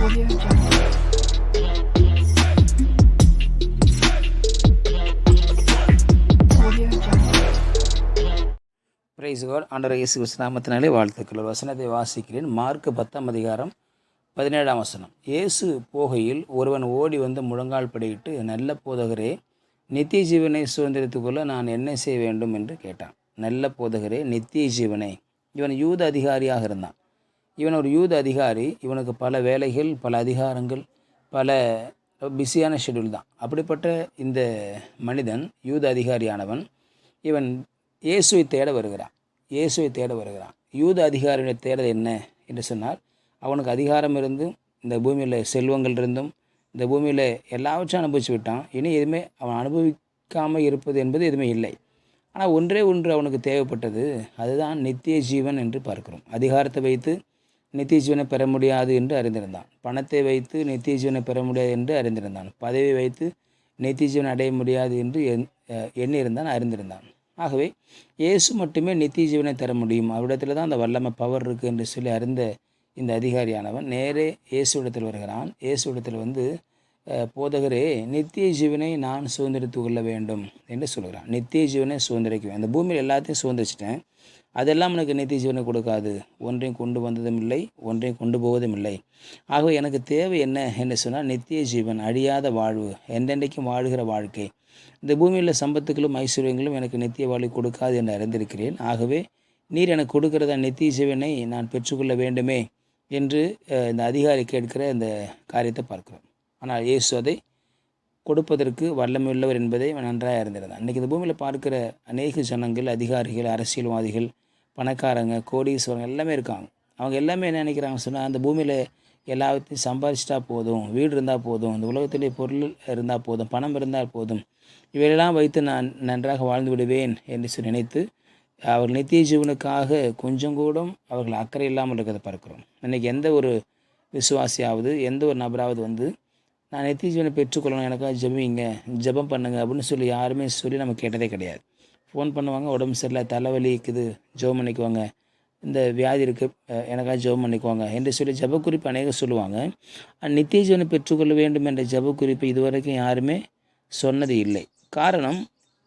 Audio Jungle. Audio Jungle. Praise God. ஆண்டவர் இயேசு கிறிஸ்து நாமத்தினாலே வாழ்த்துக்கள். வசனத்தை வாசிக்கிறேன். மார்க் 10:17. இயேசு போகையில் ஒருவன் ஓடி வந்து முழங்கால் படியிட்டு, நல்ல போதகரே, நித்திய ஜீவனை சுதந்திரித்துக் கொள்ள நான் என்ன செய்ய வேண்டும் என்று கேட்டான். நல்ல போதகரே, நித்திய ஜீவனை. இவன் யூத அதிகாரியாக இருந்தான். இவன் ஒரு யூத அதிகாரி. இவனுக்கு பல வேலைகள், பல அதிகாரங்கள், பல பிஸியான ஷெட்யூல் தான். அப்படிப்பட்ட இந்த மனிதன், யூத அதிகாரியானவன், இவன் இயேசுவை தேட வருகிறான். யூத அதிகாரியுடைய தேடல் என்ன என்று சொன்னால், அவனுக்கு அதிகாரம் இருந்தும், இந்த பூமியில் செல்வங்கள் இருந்தும், இந்த பூமியில் எல்லாவற்றையும் அனுபவிச்சு விட்டான். இனி எதுவுமே அவன் அனுபவிக்காமல் இருப்பது என்பது எதுவுமே இல்லை. ஆனால் ஒன்றே ஒன்று அவனுக்கு தேவைப்பட்டது. அதுதான் நித்திய ஜீவன் என்று பார்க்கிறோம். அதிகாரத்தை வைத்து நித்திய ஜீவனை பெற முடியாது என்று அறிந்திருந்தான். பணத்தை வைத்து நித்திய ஜீவனை பெற முடியாது என்று அறிந்திருந்தான். பதவியை வைத்து நித்திய ஜீவனை அடைய முடியாது என்று எண்ணியிருந்தான், அறிந்திருந்தான். ஆகவே இயேசு மட்டுமே நித்திய ஜீவனை தர முடியும், அவரிடத்தில் தான் அந்த வல்லமை, பவர் இருக்குது என்று சொல்லி அறிந்த இந்த அதிகாரியானவன் நேரே இயேசுவிடத்தில் வருகிறான். இயேசுவிடத்தில் வந்து, போதகரே, நித்திய ஜீவனை நான் சுதந்திரித்து கொள்ள வேண்டும் என்று சொல்கிறான். நித்திய ஜீவனை சுதந்திரிக்குவேன். அந்த பூமியில் எல்லாத்தையும் சுதந்திரிச்சிட்டேன், அதெல்லாம் எனக்கு நித்திய ஜீவனை கொடுக்காது. ஒன்றையும் கொண்டு வந்ததும் இல்லை, ஒன்றையும் கொண்டு போவதும் இல்லை. ஆகவே எனக்கு தேவை என்ன என்று சொன்னால், நித்திய ஜீவன், அழியாத வாழ்வு, என்றென்றைக்கும் வாழ்கிற வாழ்க்கை. இந்த பூமியில் சம்பத்துக்களும் ஐஸ்வர்யங்களும் எனக்கு நித்திய வாழ்வு கொடுக்காது என்று அறிந்திருக்கிறேன். ஆகவே நீர் எனக்கு கொடுக்கிறத நித்திய ஜீவனை நான் பெற்றுக்கொள்ள வேண்டுமே என்று இந்த அதிகாரி கேட்கிற இந்த காரியத்தை பார்க்கிறோம். ஆனால் இயேசு அதை கொடுப்பதற்கு வல்லமையுள்ளவர் என்பதை நன்றாக அறிந்திருந்தான். இன்றைக்கி இந்த பூமியில் பார்க்கிற அநேக ஜனங்கள், அதிகாரிகள், அரசியல்வாதிகள், பணக்காரங்க, கோடீஸ்வரங்க எல்லாமே இருக்காங்க. அவங்க எல்லாமே என்ன நினைக்கிறாங்கன்னு சொன்னால், அந்த பூமியில் எல்லாத்தையும் சம்பாதிச்சிட்டா போதும், வீடு இருந்தால் போதும், இந்த உலகத்திலே பொருள் இருந்தால் போதும், பணம் இருந்தால் போதும், இவையெல்லாம் வைத்து நான் நன்றாக வாழ்ந்து விடுவேன் என்று நினைத்து அவர்கள் நித்திய ஜீவனுக்காக கொஞ்சம் கூட அவர்கள் அக்கறை இல்லாமல் இருக்கிறத பார்க்கிறோம். இன்றைக்கி எந்த ஒரு விசுவாசியாவது, எந்த ஒரு நபராவது வந்து, நான் நித்திய ஜீவனை பெற்றுக்கொள்ளணும், எனக்காக ஜெபிங்க, ஜெபம் பண்ணுங்க அப்படின்னு சொல்லி யாருமே சொல்லி நம்ம கேட்டதே கிடையாது. ஃபோன் பண்ணுவாங்க, உடம்பு சரியில்லை, தலைவலி இருக்குது, ஜெபம் பண்ணிக்குவாங்க, இந்த வியாதி இருக்குது, எனக்காக ஜெபம் பண்ணிக்குவாங்க என்று சொல்லி ஜெபக்குறிப்பு அநேகம் சொல்லுவாங்க. நித்திய ஜீவனை பெற்றுக்கொள்ள வேண்டும் என்ற ஜெபக்குறிப்பு இதுவரைக்கும் யாருமே சொன்னது இல்லை. காரணம்,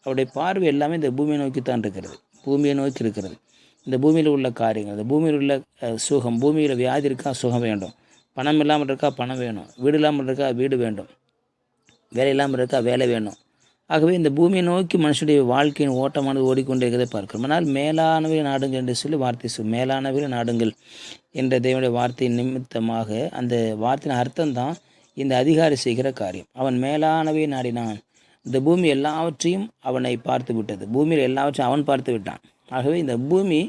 அவருடைய பார்வை எல்லாமே இந்த பூமியை நோக்கித்தான் இருக்கிறது. பூமியை நோக்கி இருக்கிறது. இந்த பூமியில் உள்ள காரியங்கள், இந்த பூமியில் உள்ள சுகம், பூமியில் வியாதி இருக்கா, சுகம் வேண்டும், பணம் இல்லாமல் இருக்கா, பணம் வேணும், வீடு இல்லாமல் இருக்கா, வீடு வேண்டும், வேலை இல்லாமல் இருக்கா, வேலை வேணும். ஆகவே இந்த பூமியை நோக்கி மனுஷனுடைய வாழ்க்கையின் ஓட்டமானது ஓடிக்கொண்டிருக்கிறதை பார்க்கிறோம். ஆனால் மேலானவை நாடுங்கள் என்று சொல்லி வார்த்தை மேலானவை நாடுங்கள் என்ற தேவனுடைய வார்த்தையின் நிமித்தமாக, அந்த வார்த்தையின் அர்த்தம்தான் இந்த அதிகாரி செய்கிற காரியம். அவன் மேலானவை நாடினான். இந்த பூமி எல்லாவற்றையும் அவனை பார்த்து விட்டது. பூமியில் எல்லாவற்றையும் அவன் பார்த்து விட்டான். ஆகவே இந்த பூமி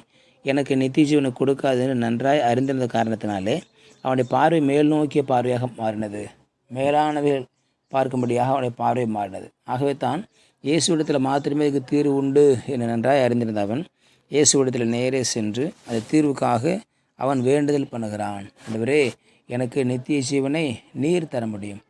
எனக்கு நித்திய ஜீவனை கொடுக்காதுன்னு நன்றாய் அறிந்திருந்த காரணத்தினாலே அவனுடைய பார்வை மேல் நோக்கிய பார்வையாக மாறினது. மேலானவைகள் பார்க்கும்படியாக அவனுடைய பார்வை மாறினது. ஆகவே தான் இயேசுவிடத்தில் மாத்திரமே இதுக்கு தீர்வு உண்டு என்று நன்றாய் அறிந்திருந்த அவன் இயேசுவிடத்தில் நேரே சென்று அந்த தீர்வுக்காக அவன் வேண்டுதல் பண்ணுகிறான். ஆண்டவரே, எனக்கு நித்திய ஜீவனை நீர் தர முடியும்,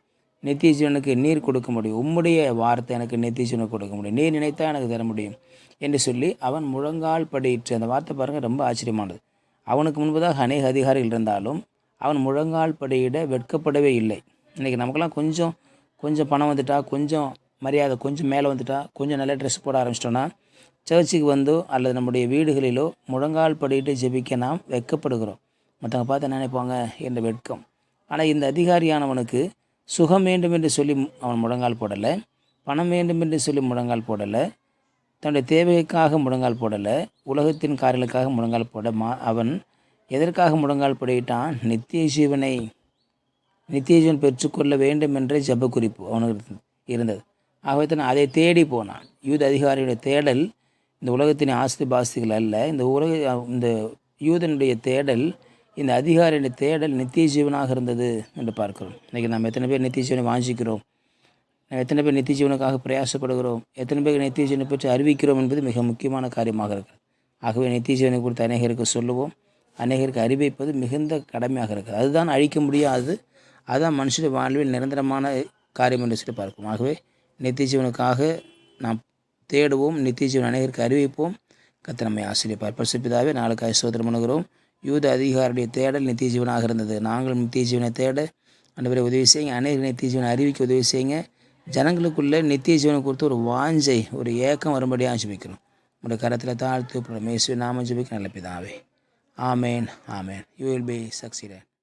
நித்திய ஜீவனுக்கு நீர் கொடுக்க முடியும், உம்முடைய வார்த்தை எனக்கு நித்திய ஜீவனை கொடுக்க முடியும், நீர் நினைத்தா எனக்கு தர முடியும் என்று சொல்லி அவன் முழங்கால் படியிட்டு, அந்த வார்த்தை பாருங்கள், ரொம்ப ஆச்சரியமானது. அவனுக்கு முன்பதாக அநேக அதிகாரிகள் இருந்தாலும் அவன் முழங்கால் படியிட வெட்கப்படவே இல்லை. இன்றைக்கி நமக்கெல்லாம் கொஞ்சம் பணம் வந்துட்டா, கொஞ்சம் மரியாதை, கொஞ்சம் மேலே வந்துட்டா, கொஞ்சம் நல்ல ட்ரெஸ் போட ஆரம்பிச்சிட்டோன்னா, சர்ச்சுக்கு வந்தோ அல்லது நம்முடைய வீடுகளிலோ முழங்கால் படியிட்டு ஜெபிக்க நாம் வெட்கப்படுகிறோம். மற்றவங்க பார்த்து நினைப்பாங்க என்ற வெட்கம். ஆனால் இந்த அதிகாரியானவனுக்கு சுகம் வேண்டும் என்று சொல்லி அவன் முழங்கால் போடலை, பணம் வேண்டும் என்று சொல்லி முழங்கால் போடலை, தன்னுடைய தேவைக்காக முழங்கால் போடலை, உலகத்தின் காரியங்களுக்காக முழங்கால் போட அவன் எதற்காக முழங்கால் படியிட்டான்? நித்திய ஜீவன் பெற்றுக்கொள்ள வேண்டும் என்ற ஜெப குறிப்பு அவனுக்கு இருந்தது. ஆகவே தான் அதை தேடி போனான். யூத அதிகாரியுடைய தேடல் இந்த ஆஸ்தி பாஸ்திகள் அல்ல. இந்த யூதனுடைய தேடல், இந்த அதிகாரியுடைய தேடல் நித்திய ஜீவனாக இருந்தது என்று பார்க்கிறோம். இன்றைக்கி நம்ம எத்தனை பேர் நித்திய ஜீவனை வாஞ்சிக்கிறோம், நம்ம எத்தனை பேர் நித்திய ஜீவனுக்காக பிரயாசப்படுகிறோம், எத்தனை பேர் நித்திய ஜீவனை பற்றி அறிவிக்கிறோம் என்பது மிக முக்கியமான காரியமாக இருக்குது. ஆகவே நித்திய ஜீவனை குறித்து அநேகருக்கு சொல்லுவோம், அநேகருக்கு அறிவிப்பது மிகுந்த கடமையாக இருக்குது. அதுதான் அழிக்க முடியாது, அதுதான் மனுஷனுடைய வாழ்வில் நிரந்தரமான காரியம் என்று சொல்லி பார்ப்போம். ஆகவே நித்திய ஜீவனுக்காக நாம் தேடுவோம், நித்திய ஜீவன் அநேகருக்கு அறிவிப்போம். கர்த்தர் நம்மை ஆசீர்வதிப்பார். பரிசுத்தபிதாவே, நாளுக்காய் ஸ்தோத்திரம் பண்ணுகிறோம். யூத அதிகாரியுடைய தேடல் நித்திய ஜீவனாக இருந்தது. நாங்களும் நித்திய ஜீவனை தேட ஆண்டவரே உதவி செய்யுங்க. அநேக நித்திய ஜீவனை அறிவிக்க உதவி செய்யுங்க. ஜனங்களுக்குள்ளே நித்திய ஜீவனை குறித்து ஒரு வாஞ்சை, ஒரு ஏக்கம் வரும்படியாக ஜெபிக்கணும். உங்களுடைய கரத்தில் தாழ்த்து இயேசுவின் நாமம் ஜெபிக்க நல்ல பிதாவே. ஆமேன். ஆமேன். You will be succeeded.